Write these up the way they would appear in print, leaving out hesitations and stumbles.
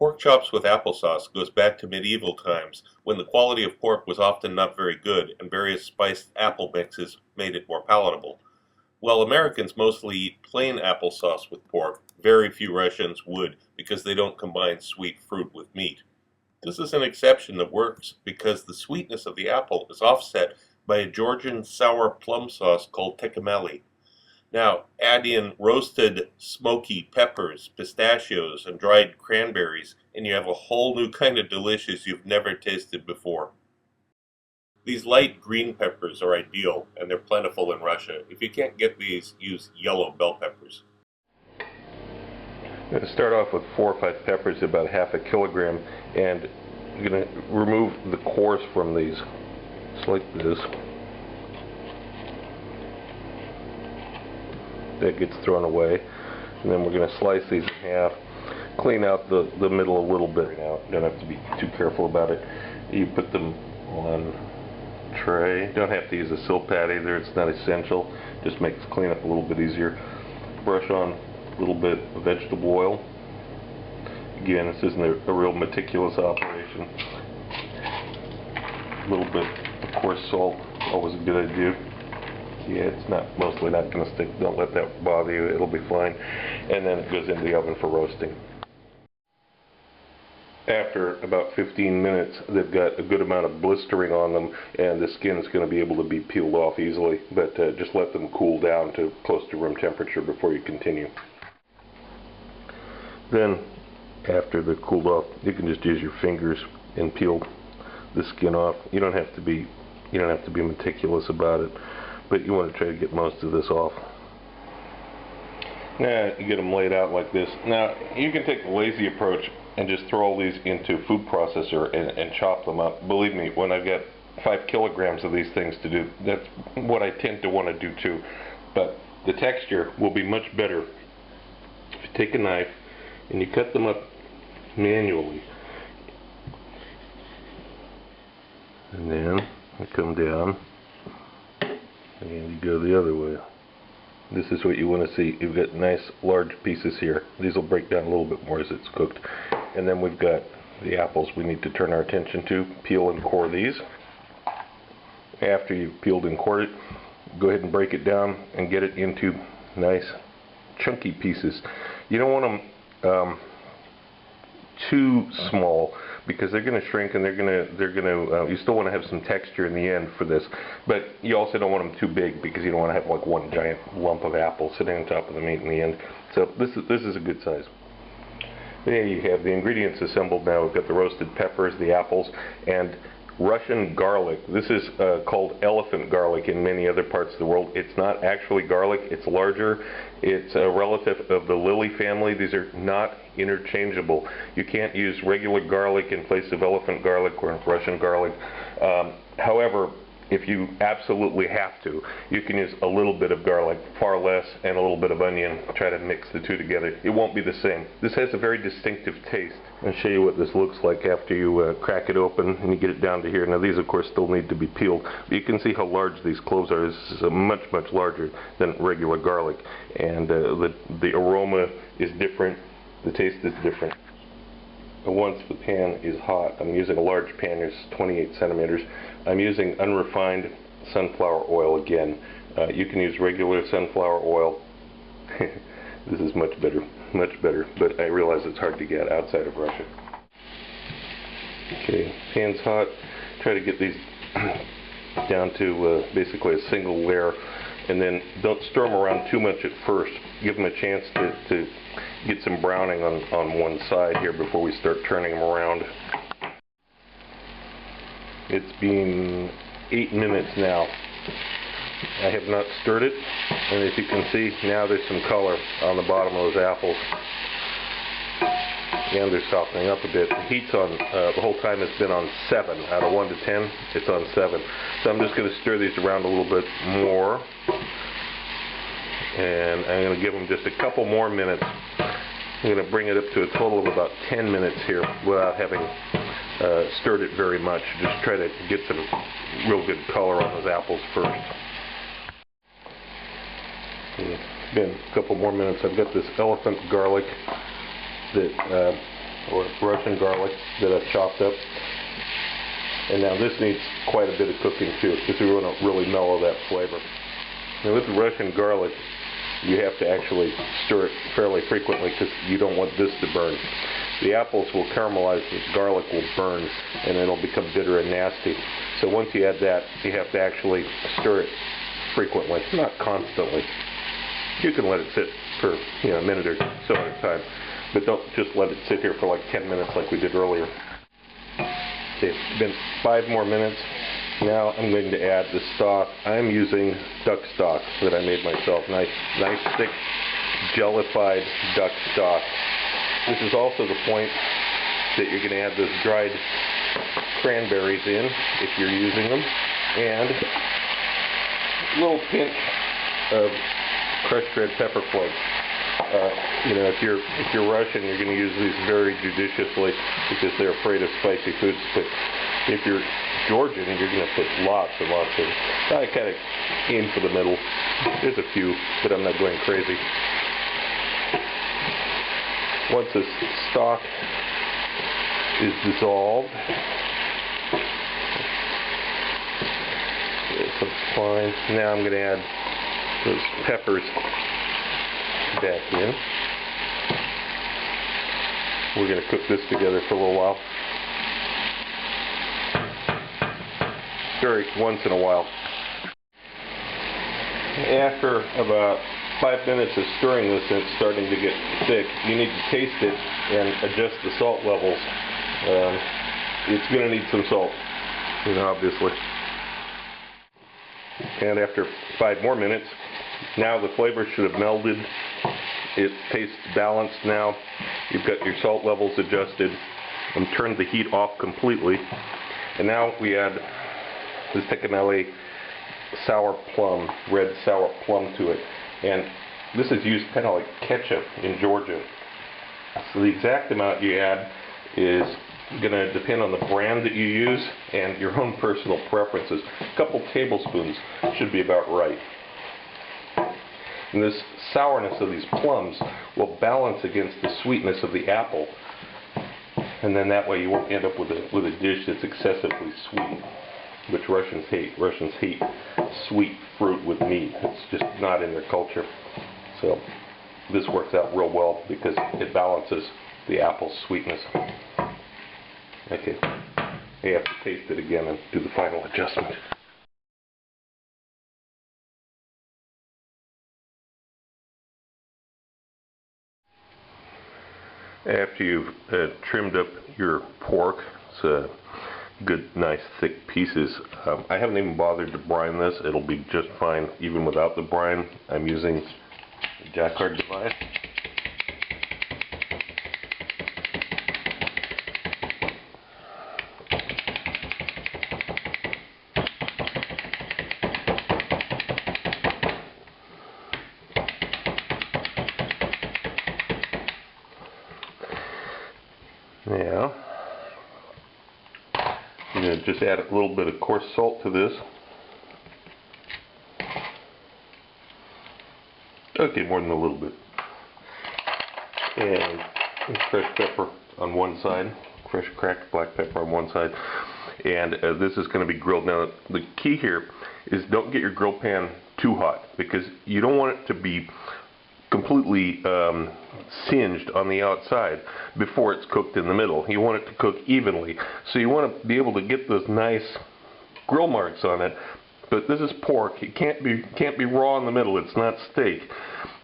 Pork chops with applesauce goes back to medieval times, when the quality of pork was often not very good and various spiced apple mixes made it more palatable. While Americans mostly eat plain applesauce with pork, very few Russians would because they don't combine sweet fruit with meat. This is an exception that works because the sweetness of the apple is offset by a Georgian sour plum sauce called tekameli. Now, add in roasted smoky peppers, pistachios, and dried cranberries, and you have a whole new kind of delicious you've never tasted before. These light green peppers are ideal, and they're plentiful in Russia. If you can't get these, use yellow bell peppers. I'm going to start off with 4 or 5 peppers, about half a kilogram, and I'm going to remove the cores from these, just like this. That gets thrown away, and then we're going to slice these in half, clean out the middle a little bit. Now, don't have to be too careful about it. You put them on a tray. Don't have to use a sill pad either, it's not essential, just makes cleanup a little bit easier. Brush on a little bit of vegetable oil. Again, this isn't a real meticulous operation. A little bit of coarse salt, always a good idea. Yeah, it's mostly not going to stick. Don't let that bother you. It'll be fine. And then it goes into the oven for roasting. After about 15 minutes, they've got a good amount of blistering on them, and the skin's going to be able to be peeled off easily. But just let them cool down to close to room temperature before you continue. Then, after they're cooled off, you can just use your fingers and peel the skin off. You don't have to be meticulous about it, but you want to try to get most of this off. Now you get them laid out like this. Now you can take the lazy approach and just throw all these into a food processor and chop them up. Believe me, when I've got 5 kilograms of these things to do, that's what I tend to want to do too. But the texture will be much better if you take a knife and you cut them up manually. And then you come down and you go the other way. This is what you want to see. You've got nice large pieces here. These will break down a little bit more as it's cooked. And then we've got the apples we need to turn our attention to. Peel and core these. After you've peeled and cored it, go ahead and break it down and get it into nice chunky pieces. You don't want them too small, because they're going to shrink and they're going to you still want to have some texture in the end for this, but you also don't want them too big, because you don't want to have like one giant lump of apple sitting on top of the meat in the end. So this is a good size. There you have the ingredients assembled. Now we've got the roasted peppers, the apples, and Russian garlic. This is called elephant garlic in many other parts of the world. It's not actually garlic, it's larger. It's a relative of the lily family. These are not interchangeable. You can't use regular garlic in place of elephant garlic or Russian garlic. However, if you absolutely have to, you can use a little bit of garlic, far less, and a little bit of onion. Try to mix the two together. It won't be the same. This has a very distinctive taste. I'll show you what this looks like after you crack it open and you get it down to here. Now these of course still need to be peeled, but you can see how large these cloves are. This is much larger than regular garlic, and the aroma is different, the taste is different. Once the pan is hot, I'm using a large pan, it's 28 centimeters. I'm using unrefined sunflower oil again. You can use regular sunflower oil. This is much better, but I realize it's hard to get outside of Russia. Okay, pan's hot. Try to get these down to basically a single layer, and then don't stir them around too much at first. Give them a chance to get some browning on one side here before we start turning them around. It's been 8 minutes now. I have not stirred it, and as you can see, now there's some color on the bottom of those apples. And they're softening up a bit. The heat's on, the whole time it's been on 7. Out of 1 to 10, it's on 7. So I'm just going to stir these around a little bit more. And I'm going to give them just a couple more minutes. I'm going to bring it up to a total of about 10 minutes here without having stirred it very much. Just try to get some real good color on those apples first. And it's been a couple more minutes. I've got this elephant garlic that or Russian garlic that I've chopped up. And now this needs quite a bit of cooking too, because we want to really mellow that flavor. Now with the Russian garlic, you have to actually stir it fairly frequently because you don't want this to burn. The apples will caramelize, the garlic will burn, and it'll become bitter and nasty. So once you add that, you have to actually stir it frequently, not constantly. You can let it sit for a minute or so at a time, but don't just let it sit here for like 10 minutes like we did earlier. Okay, it's been 5 more minutes. Now I'm going to add the stock. I'm using duck stock that I made myself. Nice thick, jellified duck stock. This is also the point that you're going to add those dried cranberries in, if you're using them, and a little pinch of crushed red pepper flakes. If you're Russian, you're going to use these very judiciously because they're afraid of spicy foods. But if you're Georgian, you're going to put lots and lots of. I kind of aim for the middle. There's a few, but I'm not going crazy. Once the stock is dissolved, that's fine. Now I'm going to add those peppers back in. We're going to cook this together for a little while. Stir it once in a while. After about 5 minutes of stirring this and it's starting to get thick, you need to taste it and adjust the salt levels. It's going to need some salt, obviously. And after 5 more minutes, now the flavor should have melded. It tastes balanced now. You've got your salt levels adjusted and turned the heat off completely. And now we add this Tecanelli sour plum, red sour plum to it. And this is used kind of like ketchup in Georgia. So the exact amount you add is going to depend on the brand that you use and your own personal preferences. A couple tablespoons should be about right. And this sourness of these plums will balance against the sweetness of the apple. And then that way you won't end up with a dish that's excessively sweet, which Russians hate. Russians hate sweet fruit with meat. It's just not in their culture. So this works out real well because it balances the apple's sweetness. Okay, I have to taste it again and do the final adjustment. After you've trimmed up your pork, it's a good, nice, thick pieces. I haven't even bothered to brine this. It'll be just fine even without the brine. I'm using the Jacquard device. Now, I'm going to just add a little bit of coarse salt to this. Okay, more than a little bit. And fresh pepper on one side, fresh cracked black pepper on one side. And this is going to be grilled. Now, the key here is don't get your grill pan too hot because you don't want it to be completely singed on the outside before it's cooked in the middle. You want it to cook evenly. So you want to be able to get those nice grill marks on it. But this is pork. It can't be raw in the middle. It's not steak.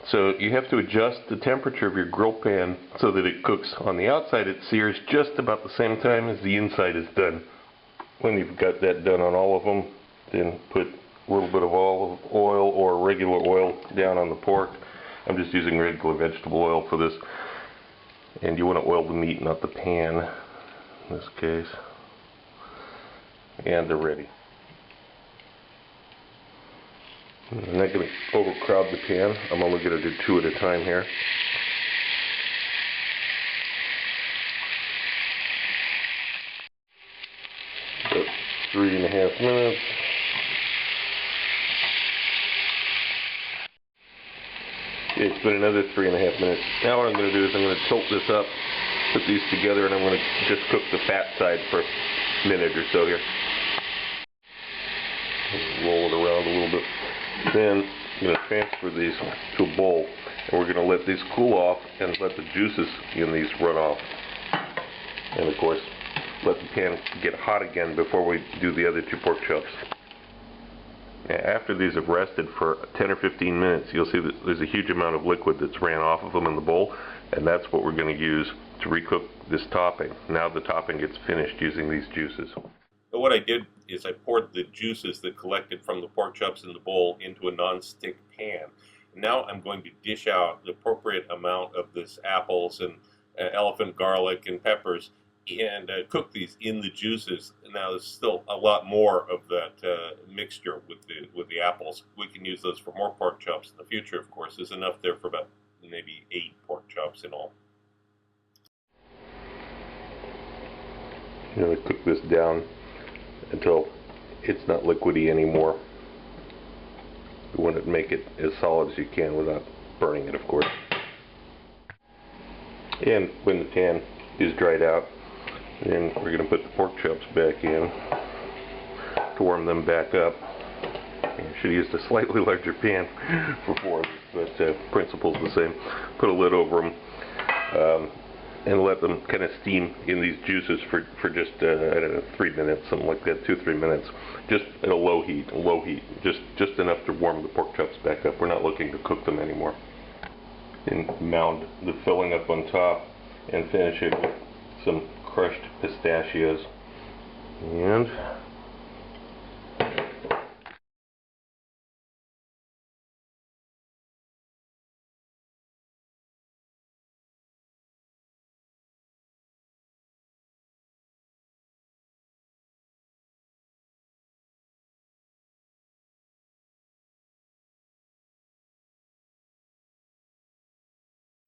So you have to adjust the temperature of your grill pan so that it cooks on the outside. It sears just about the same time as the inside is done. When you've got that done on all of them, then put a little bit of olive oil or regular oil down on the pork. I'm just using regular vegetable oil for this. And you want to oil the meat, not the pan, in this case. And they're ready. I'm not going to overcrowd the pan. I'm only going to do 2 at a time here. About 3.5 minutes. It's been another 3.5 minutes. Now what I'm going to do is I'm going to tilt this up put these together, and I'm going to just cook the fat side for a minute or so here. Roll it around a little bit. Then I'm going to transfer these to a bowl, and we're going to let these cool off and let the juices in these run off. And of course, let the pan get hot again before we do the other two pork chops. After these have rested for 10 or 15 minutes, you'll see that there's a huge amount of liquid that's ran off of them in the bowl, and that's what we're going to use to recook this topping. Now the topping gets finished using these juices. So what I did is I poured the juices that collected from the pork chops in the bowl into a non-stick pan. Now I'm going to dish out the appropriate amount of this apples and elephant garlic and peppers and cook these in the juices. Now there's still a lot more of that mixture with the apples. We can use those for more pork chops in the future, of course. There's enough there for about maybe 8 pork chops in all. I'm going to cook this down until it's not liquidy anymore. You want to make it as solid as you can without burning it, of course. And when the pan is dried out, then we're going to put the pork chops back in to warm them back up. I should have used a slightly larger pan for 4 of these, but principle's the same. Put a lid over them and let them kind of steam in these juices for just, I don't know, 3 minutes, something like that, 2-3 minutes. Just at a low heat, just enough to warm the pork chops back up. We're not looking to cook them anymore. And mound the filling up on top and finish it with some crushed pistachios. And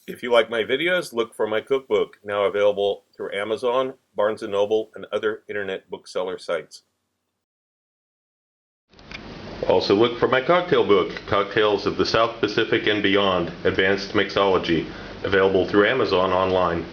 If you like my videos, look for my cookbook, now available through Amazon, Barnes & Noble, and other internet bookseller sites. Also look for my cocktail book, Cocktails of the South Pacific and Beyond, Advanced Mixology, available through Amazon online.